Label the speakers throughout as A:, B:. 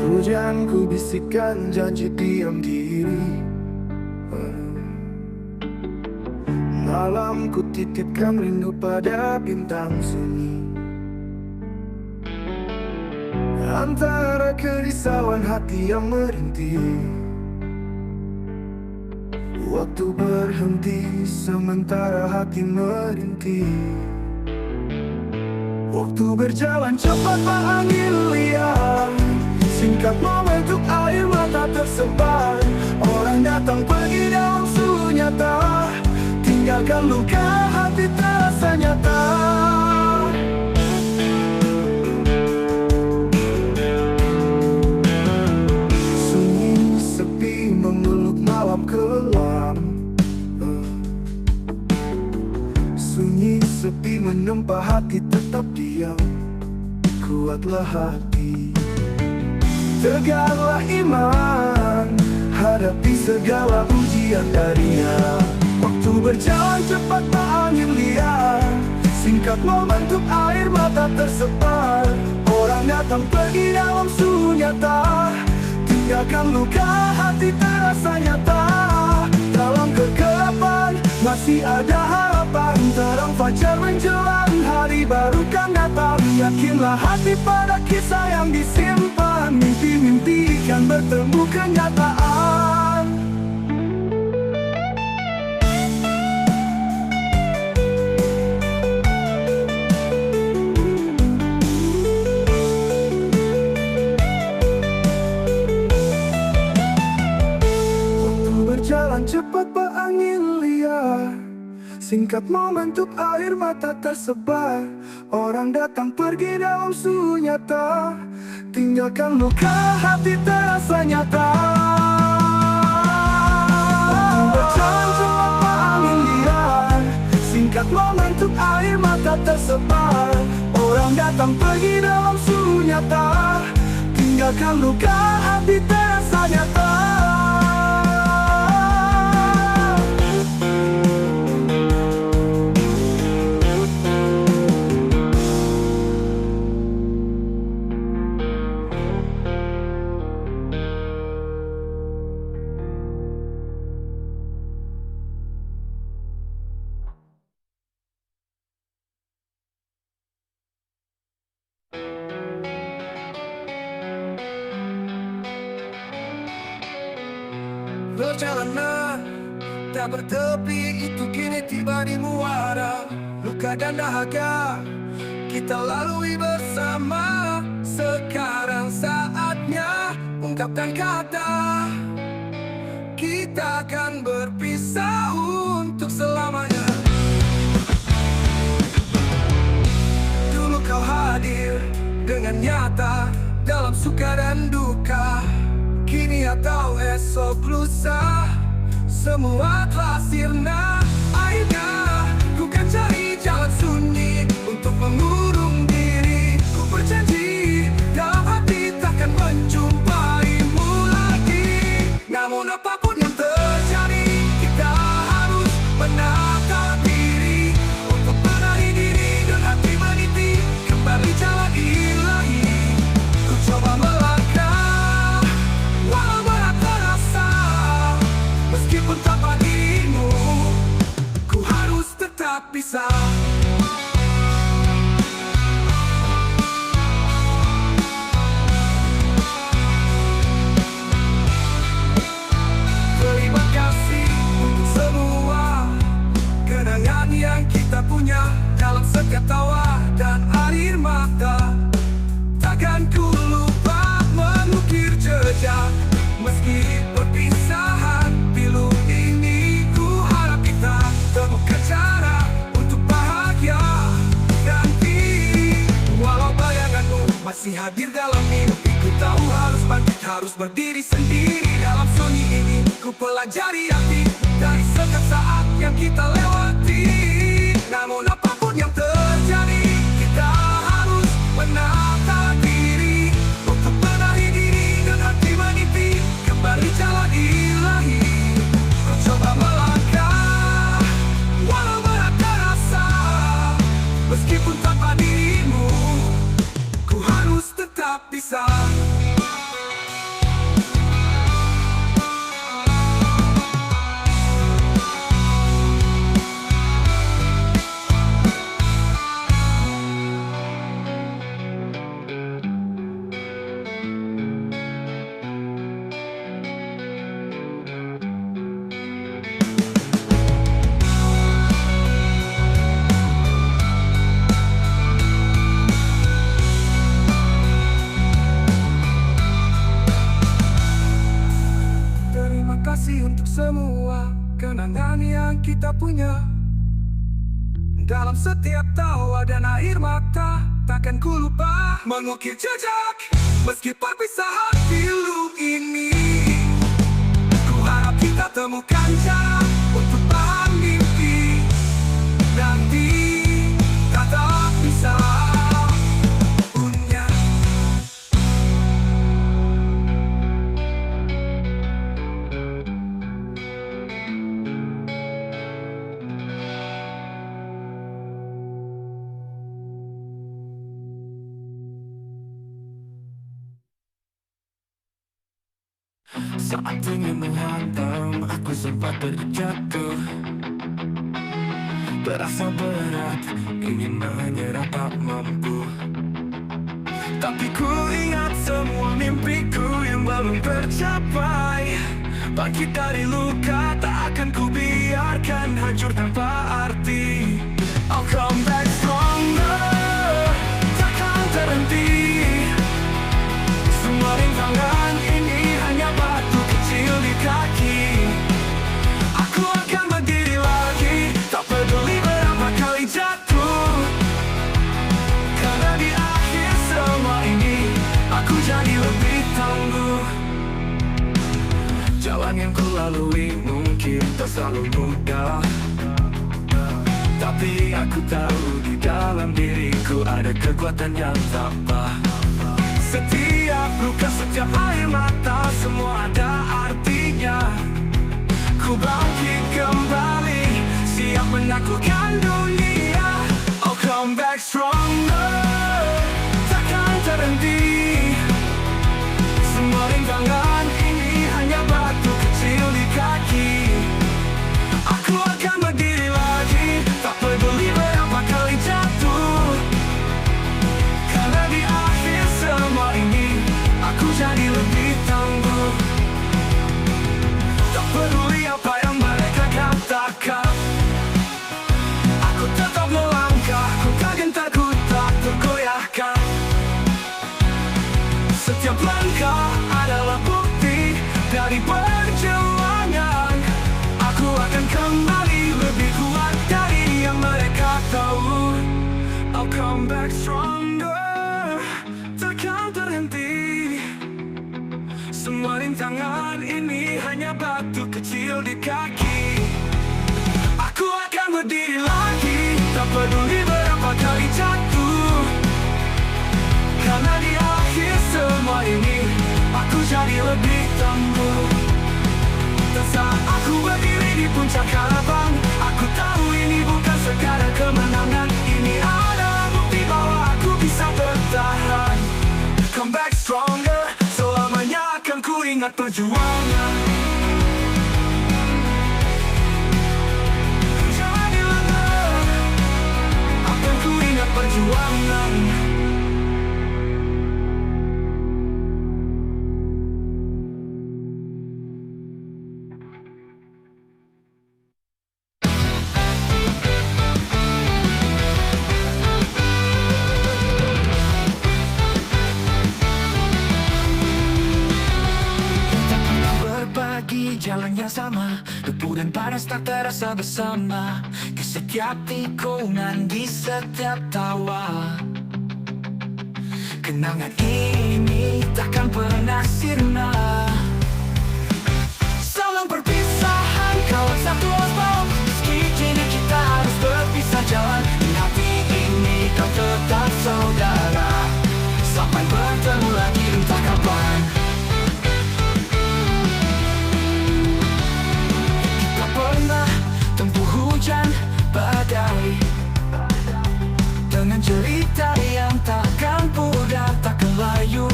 A: Hujanku bisikan janji diam diri. Malamku titipkan rindu pada bintang sunyi. Antara kerisauan hati yang merintih, waktu berhenti sementara hati merintih. Waktu berjalan cepat pak angin liar, singkat membentuk air mata tersebar. Orang datang pergi dalam sunyi nyata, tinggalkan luka hati terasa nyata. Sunyi sepi memeluk malam kelam. Sunyi sepi menempa hati tetap diam. Kuatlah hati, tegaklah iman, hadapi segala ujian darinya. Waktu berjalan cepat tak angin liar, singkat membentuk air mata tersebar. Orang datang pergi dalam sunyi nyata, tinggalkan luka hati terasa nyata. Dalam kegelapan masih ada harapan, terang fajar menjelang hari baru kan datang. Yakinlah hati pada kisah yang disimpan, mimpi-mimpi kan bertemu kenyataan. Jalan cepat pak angin liar, singkat membentuk air mata tersebar. Orang datang pergi dalam sunyi nyata, tinggalkan luka hati terasa nyata. Berjalan cepat pak angin liar, singkat membentuk air mata tersebar. Orang datang pergi dalam sunyi nyata, tinggalkan luka hati terasa nyata. Perjalanan tak bertepi itu kini tiba di muara. Luka dan dahaga kita lalui bersama. Sekarang saatnya ungkapkan kata, kita akan berpisah untuk selamanya. Dulu kau hadir dengan nyata dalam suka dan duka. Kini atau esok lusa, semua telah sirna. Akhirnya ku kan cari jalan sunyi untuk mengurung diri. Ku berjanji dalam hati takkan menjumpaimu lagi. Namun apapun yang terjadi, kita harus menata diri untuk menarik diri dan hati meniti kembali jalan ilahi. Ku coba melangkah walau berat terasa, meskipun tanpa dirimu ku harus tetap bisa. Terima kasih untuk semua kenangan yang kita punya dalam setiap tawa dan air mata. Takkan ku lupa mengukir jejak meski perpisahan. Pilu ini ku harap kita temukan cara untuk bahagia nanti. Walau bayanganmu masih hadir dalam mimpi, ku tahu harus bangkit, harus berdiri sendiri. Dalam sunyi ini ku pelajari arti dari setiap saat yang kita lewati. Namun apapun yang terjadi, kita harus menata diri untuk menarik diri dan hati meniti kembali jalan ilahi. Ku coba melangkah walau berat terasa, meskipun tanpa dirimu ku harus tetap bisa. kenangan yang kita punya. Dalam setiap tawa dan air mata, takkan ku lupa mengukir jejak meski perpisahan pilu ini. Ku harap kita temukan cara untuk paham mimpi nanti tak bisa punya.
B: Saat ingin menghantam, aku sempat terjatuh. Berasa berat, ingin menyerah tak mampu. Tapi ku ingat semua mimpiku yang belum tercapai. Bangkit dari luka, tak akan ku biarkan hancur tanpa arti. I'll come back stronger, takkan terhenti. Semua rintangan ini hanya batu kecil di kaki. Aku akan berdiri lagi, tak peduli berapa kali jatuh. Karena di akhir semua ini, aku jadi lebih tangguh. Jalan yang ku lalui mungkin tak selalu mudah, tapi aku tahu di dalam diriku ada kekuatan yang tabah. Setiap luka, setiap air mata, semua ada artinya. Ku bangkit kembali, siap menaklukkan dunia. I'll come back stronger, takkan terhenti. Semua rintangan ini hanya batu kecil di kaki. Aku akan berdiri lagi, tak peduli berapa kali jatuh. Karena di akhir semua ini, aku jadi lebih tangguh. Tak peduli apa yang mereka katakan, aku tetap melangkah. Ku tak gentar, ku tak tergoyahkan. Setiap langkah adalah bukti dari perjuangan. Aku akan kembali lebih kuat dari yang mereka tahu. I'll come back stronger, takkan terhenti. Semua rintangan ini hanya batu kecil di kaki. Aku akan berdiri lagi, tak peduli berapa kali jatuh. Karena di akhir semua ini, aku jadi lebih tangguh. Dan saat aku berdiri di puncak harapan, aku tahu ini bukan sekadar kemenangan. Ini adalah bukti bahwa aku bisa bertahan. Come back stronger, selamanya akan ku ingat perjuangan. Jangan hilang, akan ku ingat perjuangan. Jalan yang sama, debu dan panas tak terasa bersama. Di setiap tikungan, di setiap tawa, kenangan ini takkan pernah sirna. Salam perpisahan, kawan satu asbab. Meski kini kita harus berpisah jalan, di hati ini kau tetap saudara. Sampai bertemu lagi entah kapan. Pernah tempuh hujan badai dengan cerita yang takkan pudar, takkan layu.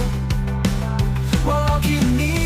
B: Walau kini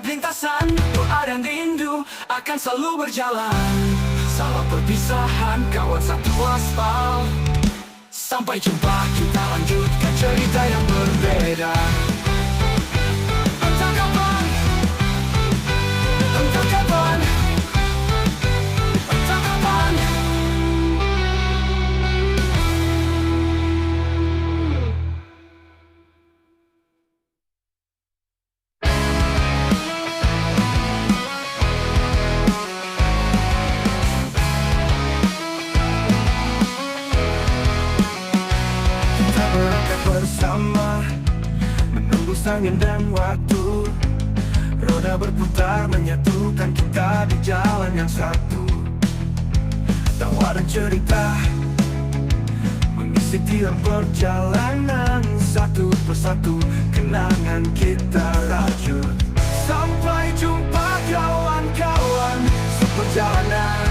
B: setiap lintasan, doa dan rindu akan selalu berjalan. Salah perpisahan, kawan satu aspal. Sampai jumpa, kita lanjutkan cerita yang berbeda. Entah kapan, entah kapan, entah kapan.
A: Kita berangkat bersama, menembus angin dan waktu. Roda berputar menyatukan kita di jalan yang satu. Tawa dan cerita mengisi tiap perjalanan. Satu persatu kenangan kita rajut. Sampai jumpa kawan-kawan seperjalanan.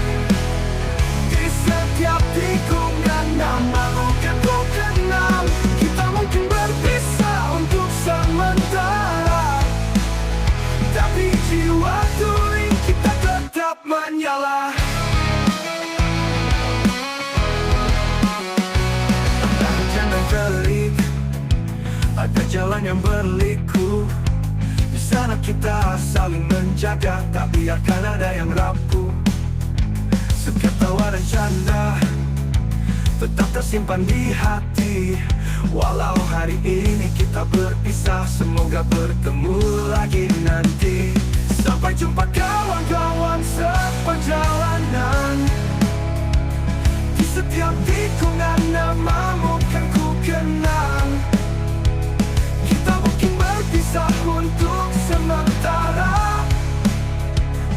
A: Di setiap tikungan nama bukan kau kenal. Kita mungkin berpisah untuk sementara, tapi jiwa touring kita tetap menyala. Entah hujan dan terik, ada jalan yang berliku. Di sana kita saling menjaga, tak biarkan ada yang rapuh. Setiap tawa dan canda tetap tersimpan di hati. Walau hari ini kita berpisah, semoga bertemu lagi nanti. Sampai jumpa kawan-kawan seperjalanan. Di setiap tikungan namamu kan ku kenang. Kita mungkin berpisah untuk sementara,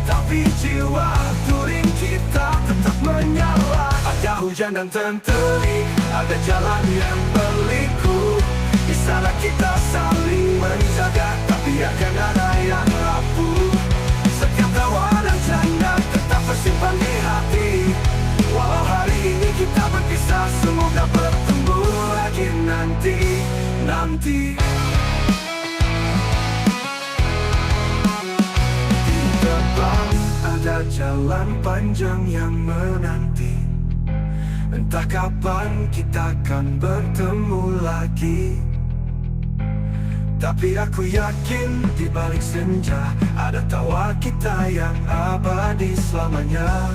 A: tapi jiwa touring kita tetap menyala. Ada hujan dan terik, ada jalan yang berliku. Di sana kita saling menjaga, tapi akan ada yang rapuh. Setiap tawa dan canda tetap tersimpan di hati. Walau hari ini kita berpisah, semoga bertemu lagi nanti. Di depan ada jalan panjang yang menanti. Entah kapan kita akan bertemu lagi, tapi aku yakin di balik senja ada tawa kita yang abadi selamanya.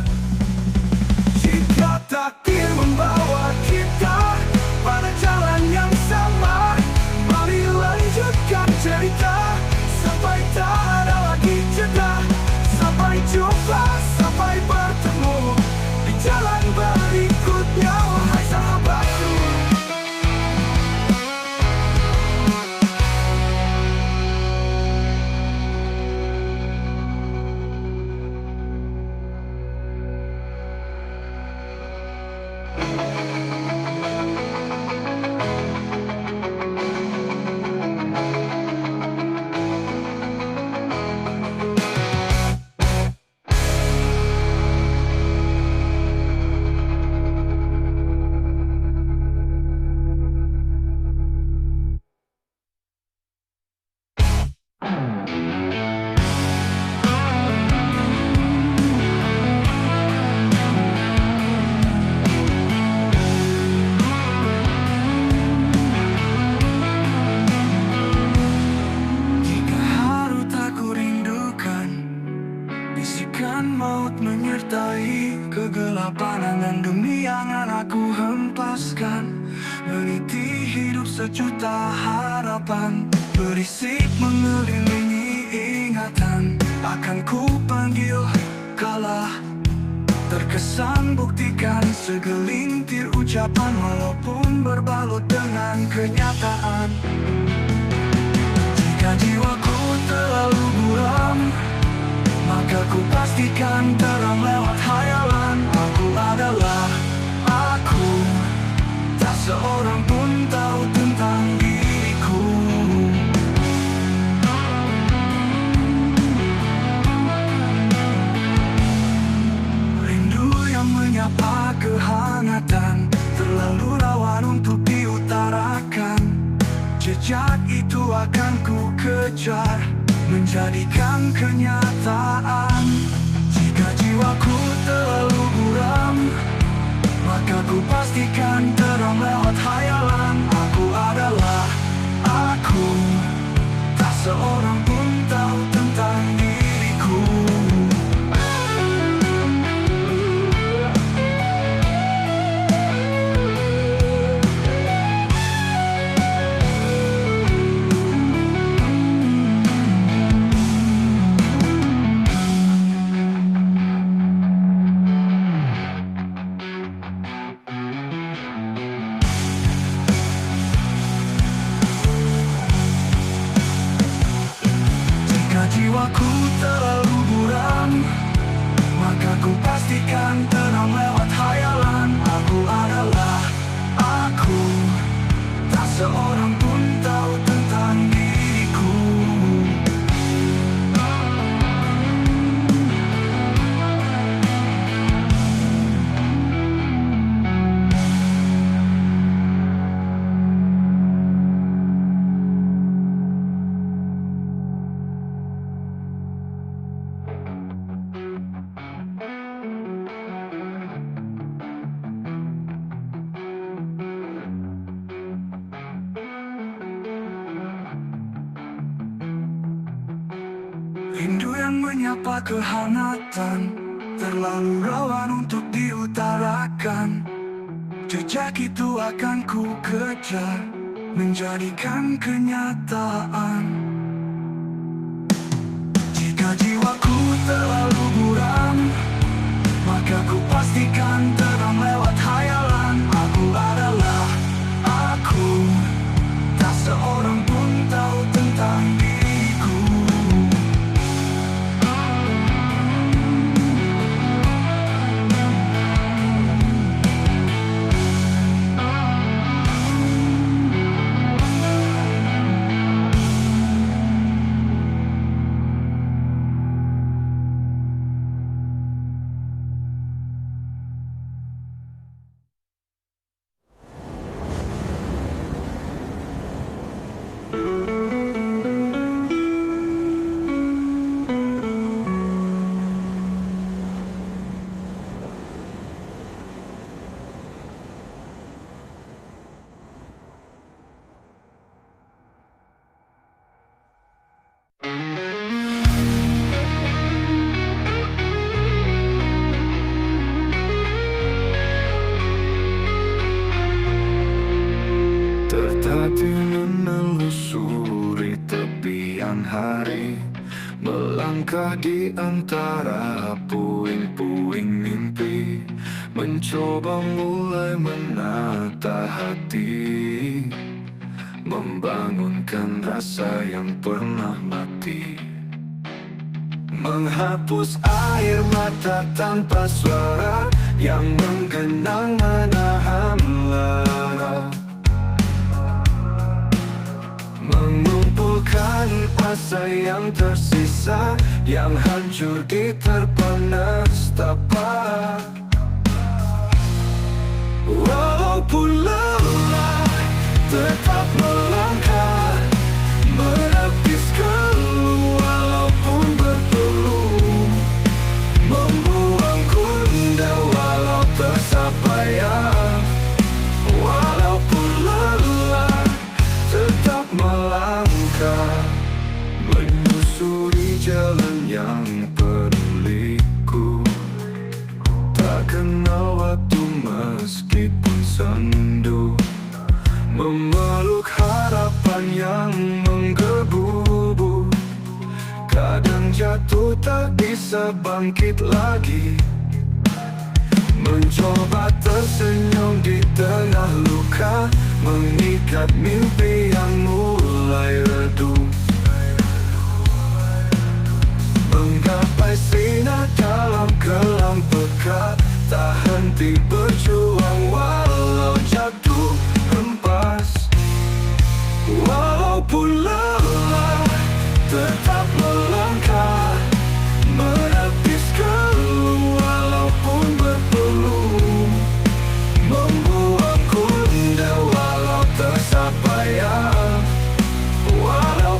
A: Jika takdir membawa kita pada jalan yang sama, mari lanjutkan cerita sampai tak ada lagi jeda. Sampai jumpa, sampai bertemu di jalan berikutnya, wahai sahabatku. Maut menyertai kegelapan dan demi yang aku hempaskan. Meniti hidup sejuta harapan, berisik mengelilingi ingatan. Akan ku panggil kalah, terkesan buktikan segelintir ucapan, walaupun berbalut dengan kenyataan. Jika jiwaku terlalu buram, maka ku pastikan terang lewat hayalan. Aku adalah aku, tak seorang pun tahu tentang diriku. Rindu yang menyapa kehangatan, terlalu rawan untuk diutarakan. Jejak itu akan ku kejar, menjadikan kenyataan. Jika jiwaku terlalu buram, maka ku pastikan terang lewat hayalan. Aku adalah aku, tak seorang pun tahu tentang diriku. Jiwaku terlalu buram, maka ku pastikan tenang lewat hayalan. Aku adalah aku, tak seorang pun tahu tentang diriku. Rindu yang menyapa kehangatan, terlalu rawan untuk diutarakan. Jejak itu akan ku kejar, menjadikan kenyataan. Jika jiwaku terlalu buram, maka ku pastikan terang lewat hayalan. Aku adalah aku, tak seorang pun tahu tentang diriku. Tertatih menelusuri tepian hari, melangkah di antara puing-puing mimpi, mencoba mulai menata hati, membangunkan rasa yang pernah mati. Menghapus air mata tanpa suara yang menggenang menahan lara, mengumpulkan asa yang tersisa, yang hancur diterpa nestapa. Walaupun lelah, tetap melangkah, menepis keluh walaupun berpeluh, membuang gundah walau tersampaian. Walaupun lelah, tetap melangkah, menyusuri jalan yang penuh. Tak kenal waktu meskipun sendu, memeluk harapan yang menggebu-gebu. Kadang jatuh tak bisa bangkit lagi, mencoba tersenyum di tengah luka, mengikat mimpi yang mulai redup, menggapai sinar dalam kelam pekat, tak henti berjuang walau jatuh hempas. Walaupun lelah, tetap melangkah, menepis keluh walaupun berpeluh, membuang gundah walau tersampaian. Walau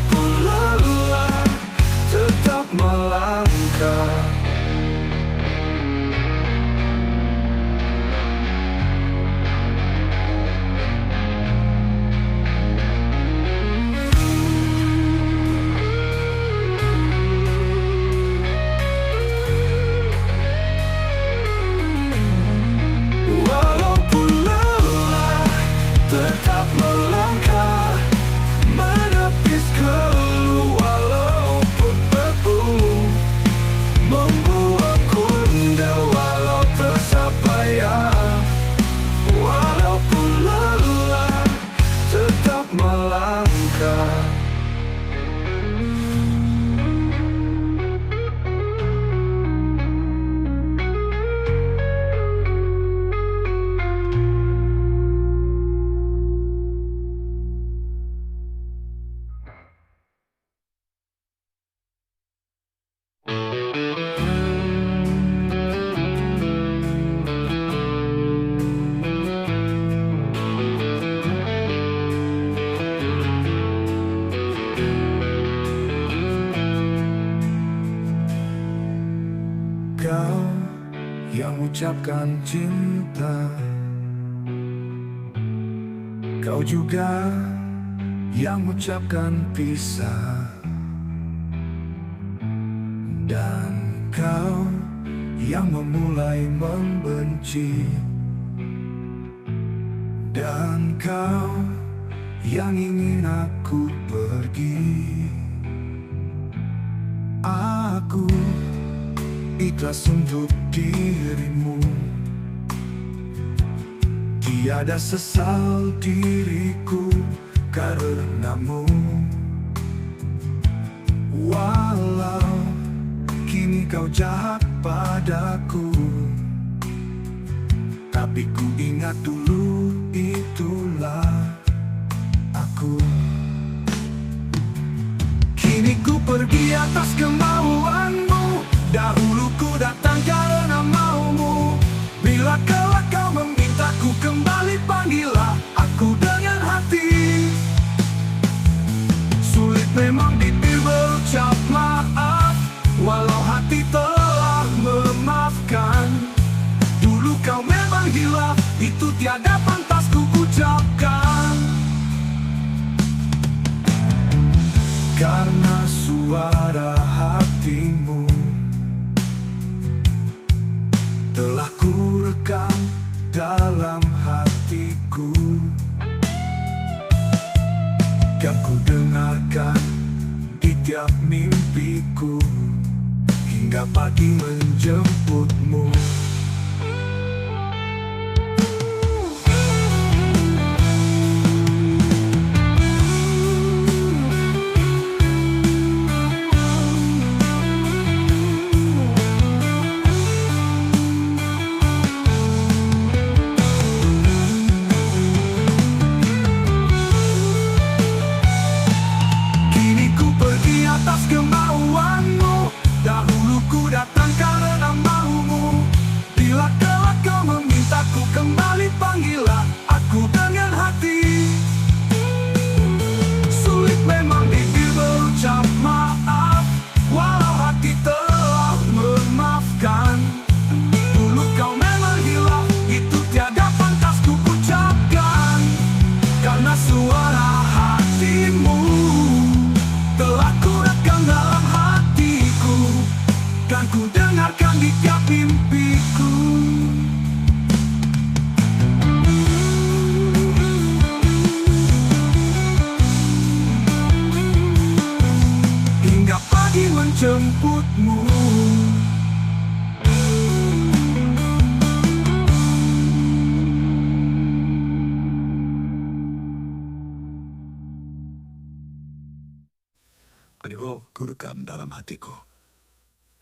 A: kau yang ucapkan cinta, kau juga yang ucapkan pisah, dan kau yang memulai membenci, dan kau yang ingin aku pergi. Aku ikhlas untuk dirimu, tiada sesal diriku karenamu. Walau kini kau jahat padaku, tapi ku ingat dulu itulah aku. Kini ku pergi atas kemauanmu, dahulu ku datang karena maumu. Bila kelak kau memintaku kembali, panggillah aku dengan hati. Sulit memang bibir berucap maaf, walau hati telah memaafkan. Dulu kau memang hilaf, itu tiada pantas ku ucapkan. Karena suara hatimu telah ku rekam dalam hatiku, kan ku dengarkan di tiap mimpiku, hingga pagi menjemputmu. Atas kemauanmu, dahulu ku datang karena maumu. Bila kelak kau memintaku kembali, panggillah aku dengan hati. Sulit memang bibir berucap maaf, walau hati telah memaafkan. Dulu kau memang hilaf, itu tiada pantas ku ucapkan. Karena suara hatimu telah ku rekam dalam hatiku, kan ku dengarkan di tiap mimpiku. Hingga pagi menjemputmu. Ku rekam dalam hatiku,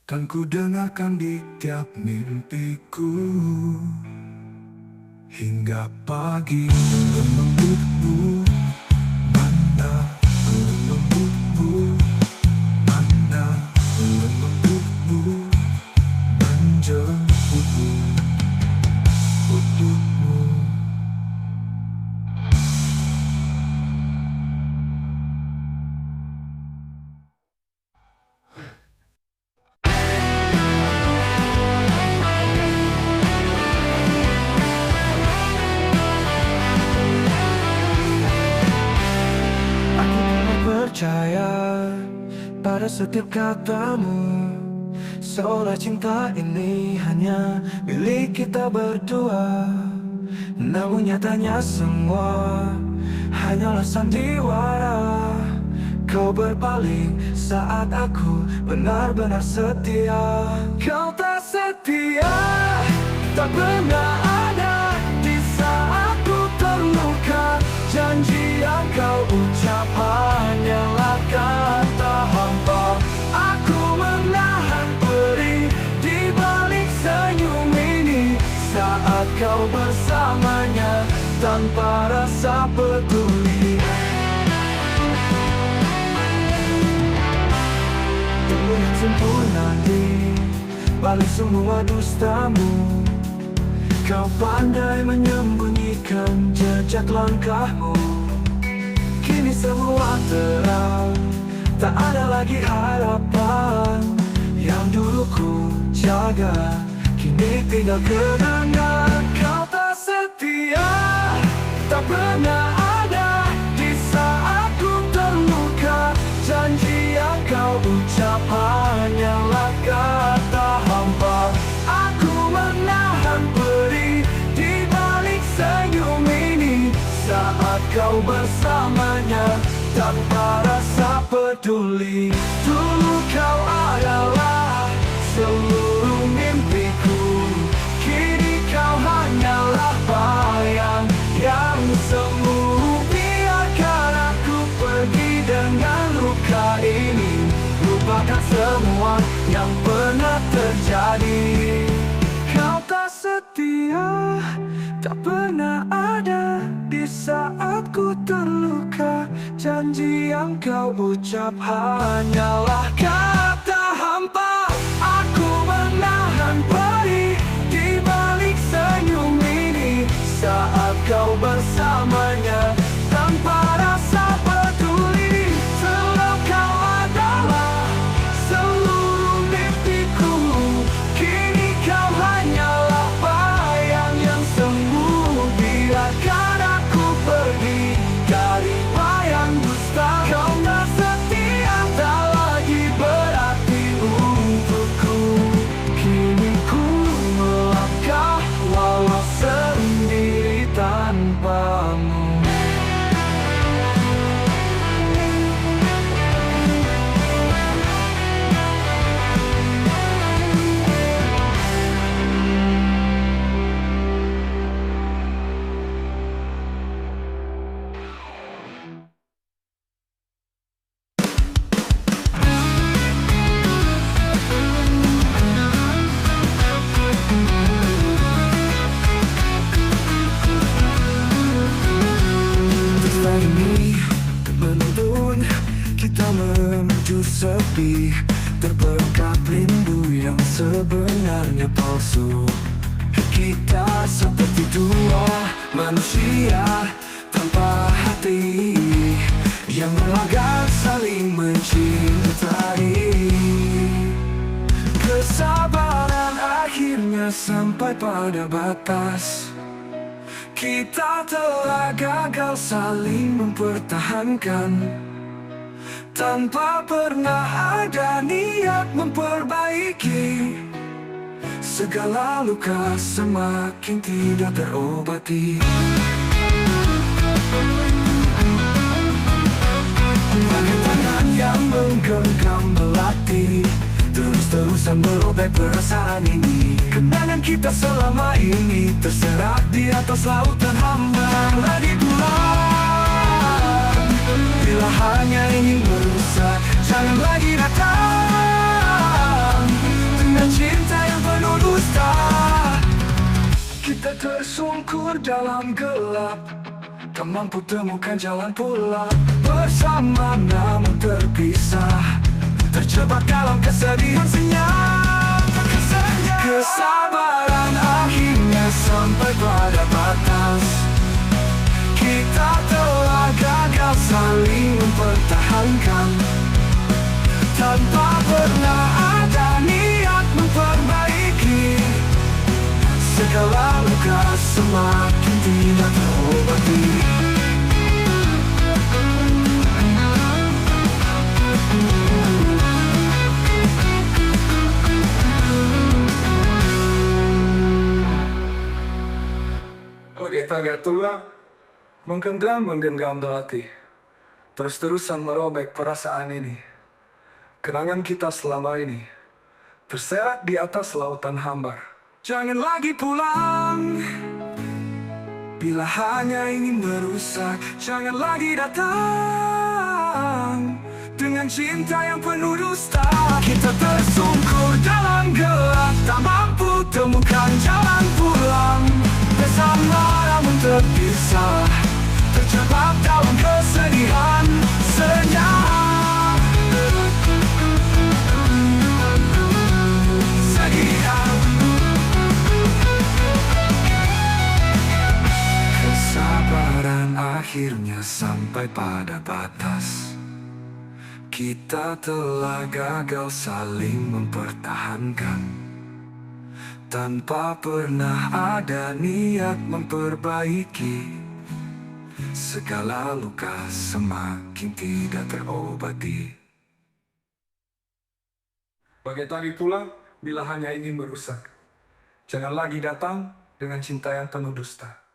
A: kan ku dengarkan di tiap mimpiku, hingga pagi menjemputmu. Mana menjemputmu, mana menjemputmu, menjemputmu, menjemputmu. Percaya pada setiap katamu, seolah cinta ini hanya milik kita berdua. Namun nyatanya semua hanyalah sandiwara. Kau berpaling saat aku benar-benar setia. Kau tak setia, tak pernah ada di saat ku terluka. Janji yang kau ucap hanyalah kata hampa. Aku menahan perih di balik senyum ini, saat kau bersamanya tanpa rasa peduli. Dulu yang sempurna di balik semua dustamu, kau pandai menyembunyikan jejak langkahmu. Kini semua terang, tak ada lagi harapan. Yang dulu ku
B: jaga, kini tinggal kenangan. Kau tak setia, tak pernah ada di saat ku terluka. Janji yang kau ucap hanyalah kata hampa. Aku menahan perih di balik senyum ini, saat kau bersamanya tanpa rasa peduli. Dulu kau adalah seluruh mimpiku, kini kau hanyalah bayang yang semu. Biarkan aku pergi dengan luka ini, lupakan semua yang pernah terjadi. Kau tak setia, tak pernah ada di saat ku terluka. Janji yang kau ucap hanyalah kata hampa. Aku menahan perih di balik senyum ini, saat kau bersamanya tanpa rasa peduli. Sebab kau adalah seluruh mimpiku, kini kau hanyalah bayang yang semu. Biarkan aku pergi dari bayang dusta. Kau tak setia, tak lagi berarti untukku. Kini ku melangkah walau sendiri tanpamu. Setelah ini menuntun kita menuju sepi, terperangkap rindu yang sebenarnya palsu. Kita seperti dua manusia tanpa hati yang melanggar saling mencintai. Kesabaran akhirnya sampai pada batas. Kita telah gagal saling mempertahankan, tanpa pernah ada niat memperbaiki. Segala luka semakin tidak terobati. Bagai tangan yang menggenggam belati, terus-terusan merobek perasaan ini. Kenangan kita selama ini terserak di atas lautan hambar. Lagi pulang, bila hanya ingin merusak, jangan lagi datang dengan cinta yang penuh dusta. Kita tersungkur dalam gelap, tak mampu temukan jalan pulang. Bersama namun terpisah, terjebak dalam kesedihan senyap. Kesabaran akhirnya sampai pada batas. Kita telah gagal saling mempertahankan, tanpa pernah ada niat memperbaiki. Segala luka semakin tidak terobati. Kita gak tulang, menggenggam hati, terus-terusan merobek perasaan ini. Kenangan kita selama ini terserak di atas lautan hambar. Jangan lagi pulang, bila hanya ingin merusak. Jangan lagi datang dengan cinta yang penuh dusta. Kita tersungkur dalam gelap, tak mampu temukan jalan pulang. Bersama namun terpisah, terjebak dalam kesedihan senyap. Kesabaran akhirnya sampai pada batas. Kita telah gagal saling mempertahankan,
A: tanpa pernah ada niat memperbaiki. Segala luka semakin tidak terobati. Bagai tadi pula, bila hanya ingin merusak, jangan lagi datang dengan cinta yang penuh dusta.